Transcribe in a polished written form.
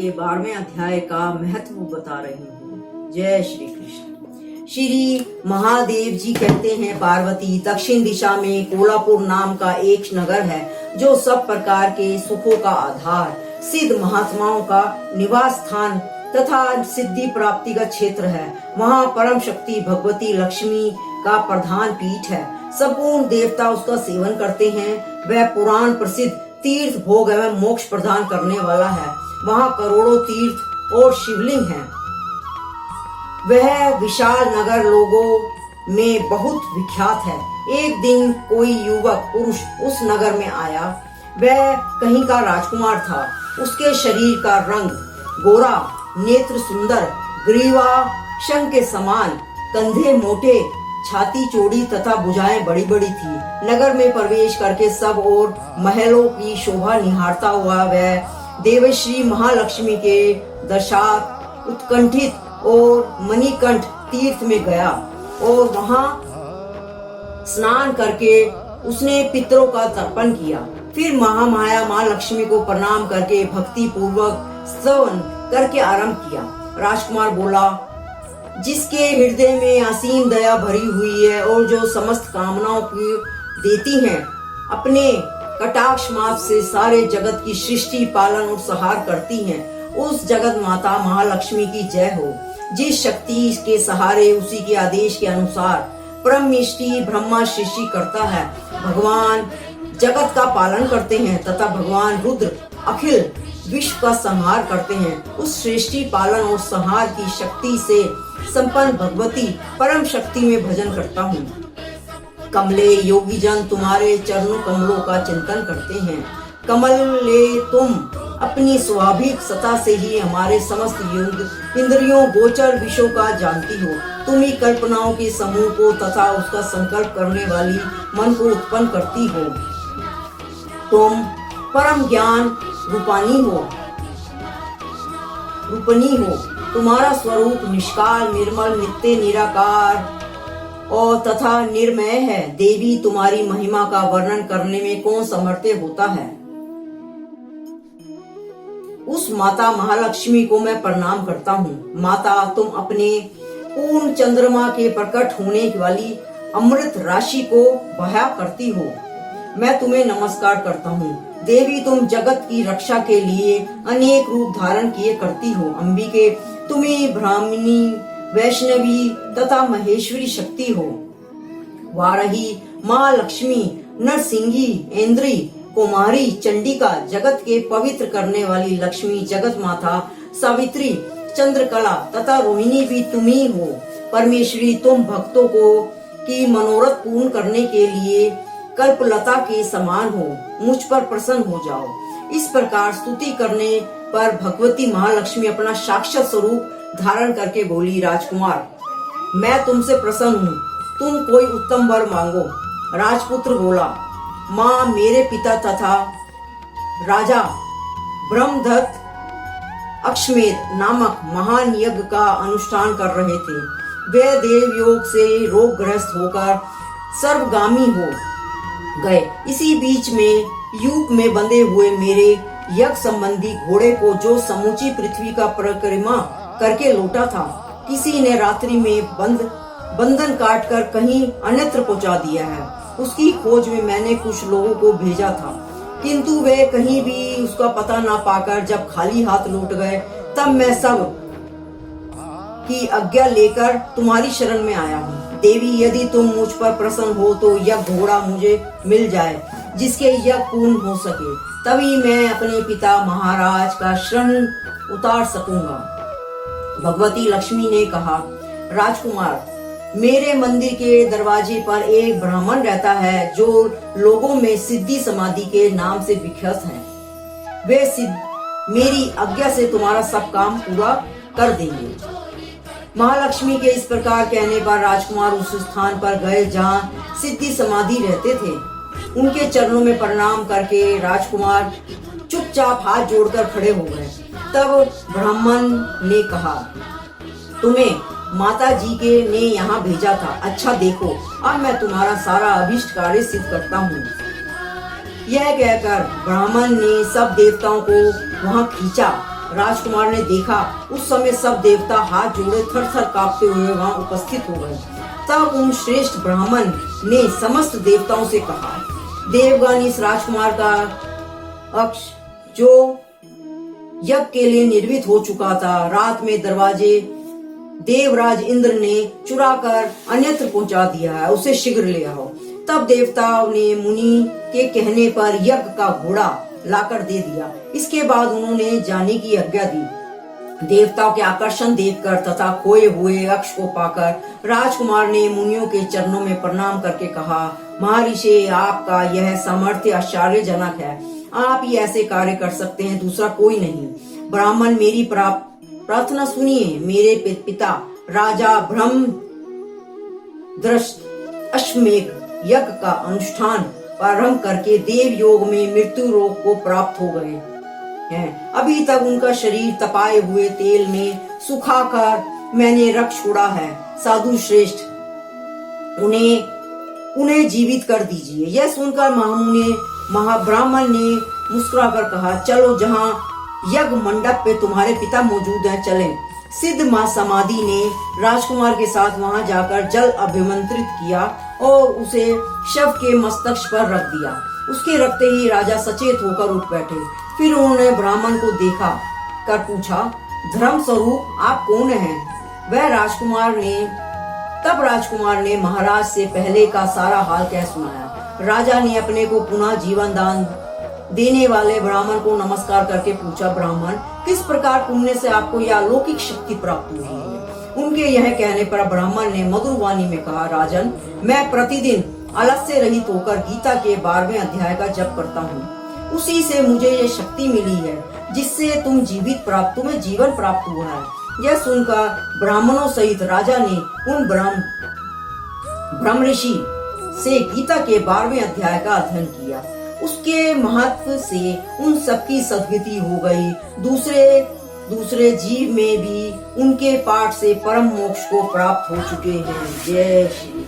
के 12वें अध्याय का महत्व बता रही हूँ। जय श्री कृष्ण। श्री महादेव जी कहते हैं, पार्वती, दक्षिण दिशा में कोल्हापुर नाम का एक नगर है जो सब प्रकार के सुखों का आधार, सिद्ध महात्माओं का निवास स्थान तथा सिद्धि प्राप्ति का क्षेत्र है। वहाँ परम शक्ति भगवती लक्ष्मी का प्रधान पीठ है। संपूर्ण देवता उसका सेवन करते हैं। वह पुराण प्रसिद्ध तीर्थ भोग एवं मोक्ष प्रदान करने वाला है। वहाँ करोड़ों तीर्थ और शिवलिंग हैं। वह विशाल नगर लोगों में बहुत विख्यात है। एक दिन कोई युवक पुरुष उस नगर में आया। वह कहीं का राजकुमार था। उसके शरीर का रंग गोरा, नेत्र सुंदर, ग्रीवा शंख के समान, कंधे मोटे, छाती चौड़ी तथा भुजाएं बड़ी बड़ी थी। नगर में प्रवेश करके सब और महलों की शोभा निहारता हुआ वह देवश्री महालक्ष्मी के दर्शात उत्कंठित और मणिकंठ तीर्थ में गया और वहां स्नान करके उसने पितरों का तर्पण किया। फिर महामाया माँ लक्ष्मी को प्रणाम करके भक्ति पूर्वक स्तवन करके आरंभ किया। राजकुमार बोला, जिसके हृदय में असीम दया भरी हुई है और जो समस्त कामनाओं की देती हैं, अपने कटाक्ष मात्र से सारे जगत की सृष्टि पालन और संहार करती हैं, उस जगत माता महालक्ष्मी की जय हो। जिस शक्ति के सहारे उसी के आदेश के अनुसार परमेष्टि ब्रह्मा सृष्टि करता है, भगवान जगत का पालन करते हैं तथा भगवान रुद्र अखिल विश्व का संहार करते हैं। उस सृष्टि पालन और संहार की शक्ति से संपन्न भगवती परम शक्ति में भजन करता हूँ। कमले योगी जन तुम्हारे चरणों कमलों का चिंतन करते हैं। कमले तुम अपनी स्वाभाविक सत्ता से ही हमारे समस्त इंद्रियों गोचर विषयों का जानती हो। तुम ही कल्पनाओं के समूह को तथा उसका संकल्प करने वाली मन को उत्पन्न करती हो। तुम परम ज्ञान रूपनी हो। तुम्हारा स्वरूप निष्काल, निर्मल, नित्य, निराकार और तथा निर्मय है। देवी, तुम्हारी महिमा का वर्णन करने में कौन समर्थ होता है। उस माता महालक्ष्मी को मैं प्रणाम करता हूँ। माता, तुम अपने पूर्ण चंद्रमा के प्रकट होने वाली अमृत राशि को बहा करती हो। मैं तुम्हें नमस्कार करता हूँ। देवी, तुम जगत की रक्षा के लिए अनेक रूप धारण किए करती हो। अंबिके, तुम्हें ब्राह्मणी, वैष्णवी तथा महेश्वरी शक्ति हो। वाराही, माँ लक्ष्मी, नरसिंही, इंद्री, कुमारी, चंडिका, जगत के पवित्र करने वाली लक्ष्मी, जगत माता, सावित्री, चंद्रकला तथा रोहिणी भी तुम ही हो। परमेश्वरी, तुम भक्तों को की मनोरथ पूर्ण करने के लिए कल्पलता के समान हो। मुझ पर प्रसन्न हो जाओ। इस प्रकार स्तुति करने पर भगवती महालक्ष्मी अपना साक्षात स्वरूप धारण करके बोली, राजकुमार, मैं तुमसे प्रसन्न हूँ। तुम कोई उत्तम वर मांगो। राजपुत्र बोला, माँ, मेरे पिता तथा राजा ब्रह्मदत्त अश्वमेध नामक महान यज्ञ का अनुष्ठान कर रहे थे। वे देव योग से रोगग्रस्त होकर सर्वगामी हो गए। इसी बीच में यूप में बंधे हुए मेरे यज्ञ संबंधी घोड़े को, जो समूची पृथ्वी का परिक्रमा करके लौटा था, किसी ने रात्रि में बंधन काट कर कहीं अन्यत्र पहुंचा दिया है। उसकी खोज में मैंने कुछ लोगों को भेजा था, किंतु वे कहीं भी उसका पता न पाकर जब खाली हाथ लौट गए, तब मैं सब की आज्ञा लेकर तुम्हारी शरण में आया हूँ। देवी, यदि तुम मुझ पर प्रसन्न हो तो यह घोड़ा मुझे मिल जाए, जिसके यज्ञ पूर्ण हो सके, तभी मैं अपने पिता महाराज का शरण उतार सकूंगा। भगवती लक्ष्मी ने कहा, राजकुमार, मेरे मंदिर के दरवाजे पर एक ब्राह्मण रहता है जो लोगों में सिद्धि समाधि के नाम से विख्यात है। वे मेरी आज्ञा से तुम्हारा सब काम पूरा कर देंगे। महालक्ष्मी के इस प्रकार कहने पर राजकुमार उस स्थान पर गए जहाँ सिद्धि समाधि रहते थे। उनके चरणों में प्रणाम करके राजकुमार चुपचाप हाथ जोड़कर खड़े हो गए। तब ब्राह्मण ने कहा, तुम्हें माता जी के ने यहाँ भेजा था। अच्छा देखो, अब मैं तुम्हारा सारा अभिष्ट कार्य सिद्ध करता हूँ। यह कहकर ब्राह्मण ने सब देवताओं को वहाँ खींचा राजकुमार ने देखा उस समय सब देवता हाथ जोड़े थर थर कांपते हुए वहां उपस्थित हो गए। तब उन श्रेष्ठ ब्राह्मण ने समस्त देवताओं से कहा, देवगण, इस राजकुमार का अक्ष जो यज्ञ के लिए निर्मित हो चुका था, रात में दरवाजे देवराज इंद्र ने चुरा कर अन्यत्र पहुंचा दिया है, उसे शीघ्र ले आओ। तब देवताओं ने मुनि के कहने पर यज्ञ का घोड़ा लाकर दे दिया। इसके बाद उन्होंने जाने की आज्ञा दी। देवताओं के आकर्षण देखकर तथा खोए हुए अक्ष को पाकर राजकुमार ने मुनियों के चरणों में प्रणाम करके कहा, महर्षि, आपका यह सामर्थ्य आश्चर्यजनक है। आप ही ऐसे कार्य कर सकते हैं, दूसरा कोई नहीं। ब्राह्मण, मेरी प्रार्थना सुनिए। मेरे पिता राजा ब्रह्मदृष्ट अश्वमेघ यज्ञ का अनुष्ठान प्रारंभ करके देव योग में मृत्यु रोग को प्राप्त हो गए हैं। अभी तक उनका शरीर तपाए हुए तेल में सुखाकर मैंने रख छोड़ा है। साधु श्रेष्ठ, उन्हें जीवित कर दीजिए। यह सुनकर महाब्राह्मण ने मुस्कुराकर कहा, चलो, जहाँ यज्ञ मंडप पे तुम्हारे पिता मौजूद हैं, चलें। सिद्ध मां समाधि ने राजकुमार के साथ वहां जाकर जल अभिमंत्रित किया और उसे शव के मस्तक पर रख दिया। उसके रखते ही राजा सचेत होकर उठ बैठे। फिर उन्होंने ब्राह्मण को देखा कर पूछा, धर्म स्वरूप, आप कौन हैं? तब राजकुमार ने महाराज से पहले का सारा हाल कह सुनाया। राजा ने अपने को पुनः जीवन दान देने वाले ब्राह्मण को नमस्कार करके पूछा, ब्राह्मण, किस प्रकार पुण्य से आपको यह अलौकिक शक्ति प्राप्त हुई है? उनके यह कहने पर ब्राह्मण ने मधुर वाणी में कहा, राजन, मैं प्रतिदिन आलस्य रहित होकर गीता के 12वें अध्याय का जप करता हूँ। उसी से मुझे ये शक्ति मिली है जिससे तुम्हें जीवन प्राप्त हुआ है। यह सुनकर ब्राह्मणों सहित राजा ने उन ब्रह्म ऋषि से गीता के 12वें अध्याय का अध्ययन किया। उसके महत्व से उन सबकी सद्गति हो गई। दूसरे जीव में भी उनके पाठ से परम मोक्ष को प्राप्त हो चुके हैं। जय श्री